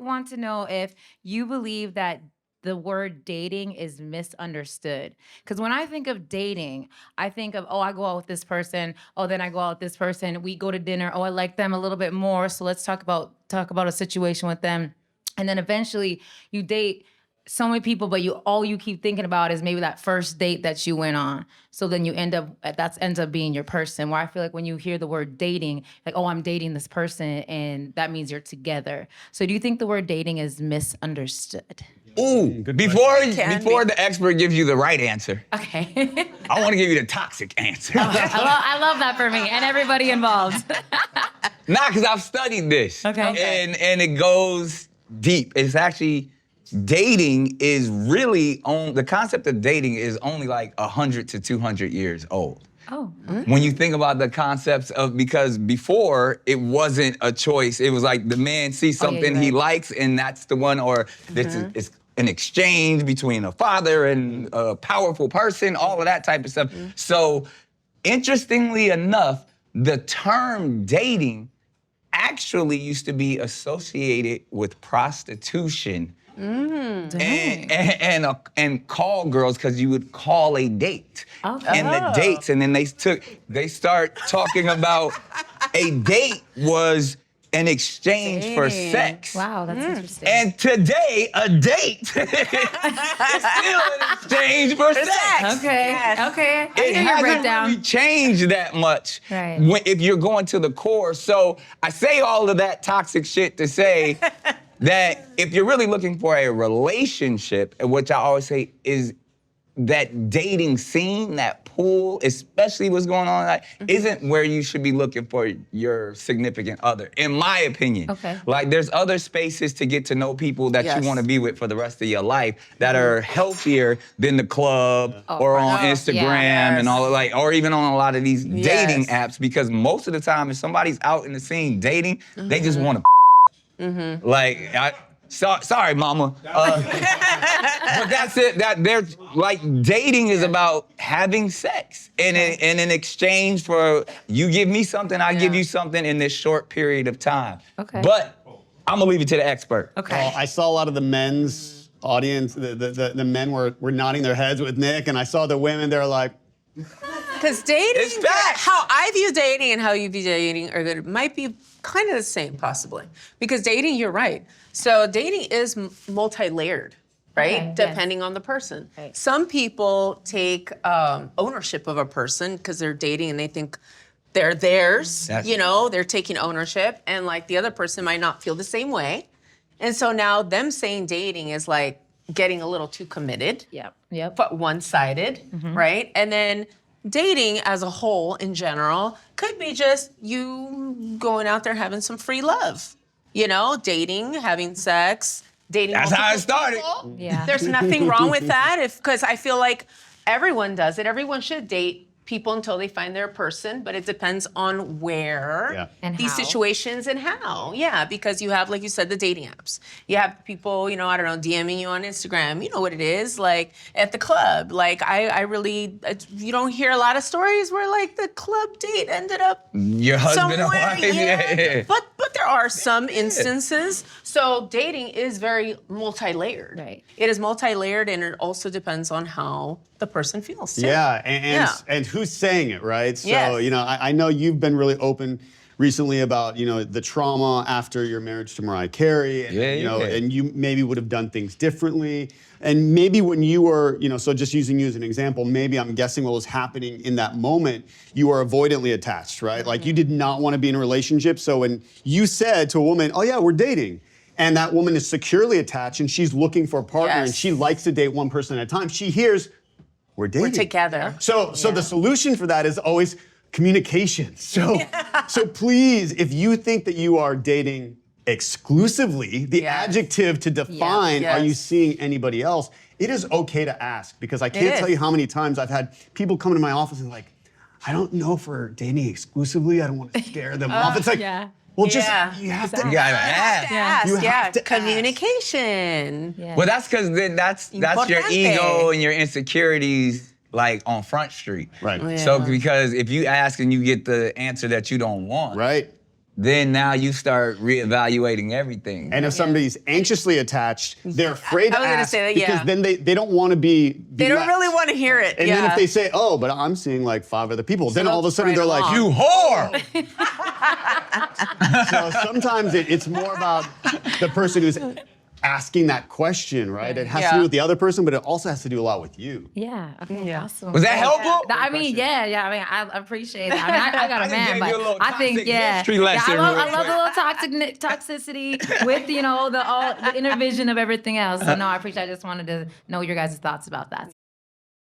want to know if you believe that the word dating is misunderstood. Because when I think of dating, I think of, oh, I go out with this person. Oh, then I go out with this person. We go to dinner. Oh, I like them a little bit more. So let's talk about a situation with them. And then eventually you date so many people, but all you keep thinking about is maybe that first date that you went on. So then you ends up being your person. Where I feel like when you hear the word dating, like, oh, I'm dating this person, and that means you're together. So do you think the word dating is misunderstood? Ooh, before the expert gives you the right answer, Okay. I want to give you the toxic answer. I love that for me and everybody involved. Nah, because I've studied this. Okay. And it goes deep. It's actually, dating is really, the concept of dating is only like 100 to 200 years old. Oh. Okay. When you think about the concepts of, because before it wasn't a choice, it was like the man sees something he likes and that's the one, or this is it's an exchange between a father and a powerful person, all of that type of stuff. So interestingly enough, the term dating actually used to be associated with prostitution and call girls, because you would call a date. Okay. And the dates, and then they start talking about a date was an exchange for sex. Wow, that's interesting. And today, a date is still an exchange for sex. Okay. Yes. Okay. I It hear your hasn't breakdown. really changed that much Right. if you're going to the core. So I say all of that toxic shit to say that if you're really looking for a relationship, which I always say is that dating scene, that pool, especially what's going on, isn't where you should be looking for your significant other, in my opinion. Okay. Like, there's other spaces to get to know people that you want to be with for the rest of your life that are healthier than the club or on Instagram and all, like, or even on a lot of these dating apps, because most of the time, if somebody's out in the scene dating, they just want to like, sorry, mama. But that's it. That they're like, dating is about having sex, and in exchange for you give me something, I give you something in this short period of time. Okay. But I'm gonna leave it to the expert. Okay. Well, I saw a lot of the men's audience. The men were nodding their heads with Nick, and I saw the women. They're like, Because dating, It's facts. how I view dating and how you view dating might be kind of the same, possibly. Because dating, you're right. So dating is multi-layered, right? Okay, yes. Depending on the person. Right. Some people take ownership of a person because they're dating and they think they're theirs. They're taking ownership, and like the other person might not feel the same way. And so now them saying dating is like getting a little too committed. Yep. But one-sided, right? And then dating as a whole in general could be just you going out there having some free love. Dating, having sex, dating. That's how it multiple started. people. Yeah. There's nothing wrong with that, because I feel like everyone does it. Everyone should date people until they find their person, but it depends on where And these how. situations and how. Yeah, because you have, like you said, the dating apps. You have people, I don't know, DMing you on Instagram. You know what it is, like at the club. Like I really, you don't hear a lot of stories where like the club date ended up Your husband and somewhere, wife. Yeah. But there are some instances. So dating is very multi-layered. Right. It is multi-layered, and it also depends on how the person feels too. yeah, and who's saying it, right? So, Yes. I know you've been really open recently about, the trauma after your marriage to Mariah Carey, and, and you maybe would have done things differently. And maybe when you were, so just using you as an example, maybe I'm guessing what was happening in that moment, you were avoidantly attached, right? Like, you did not want to be in a relationship. So when you said to a woman, oh yeah, we're dating, and that woman is securely attached and she's looking for a partner and she likes to date one person at a time, she hears, we're dating. We're together. So the solution for that is always communication. So please, if you think that you are dating exclusively, the adjective to define, are you seeing anybody else, it is okay to ask, because I can't tell you how many times I've had people come into my office and like, I don't know if we're dating exclusively. I don't want to scare them off. It's like, well, just, you have to You gotta ask. You have to ask. Communication. Yeah. Well, that's because that's your Importante. ego and your insecurities, like, on Front Street. Right. Yeah. So because if you ask and you get the answer that you don't want, Right. then now you start reevaluating everything. And if somebody's anxiously attached, they're afraid to I was gonna ask say that, because yeah. then they don't want to be They don't left. really want to hear it. And yeah. then if they say, oh, but I'm seeing like 5 other people, then all of a sudden right they're like, along. You whore! So sometimes it's more about the person who's asking that question, right? It has to Yeah. do with the other person, but it also has to do a lot with you. Yeah. Okay. Yeah. Awesome. Was that helpful? I mean, yeah. I mean, I appreciate that. I mean, I got I a just man, gave but you a little I think, toxic yeah. history Yeah, lesson I real love quick. the little toxicity with, you know, the intervision of everything else. So no, I appreciate. I just wanted to know your guys' thoughts about that.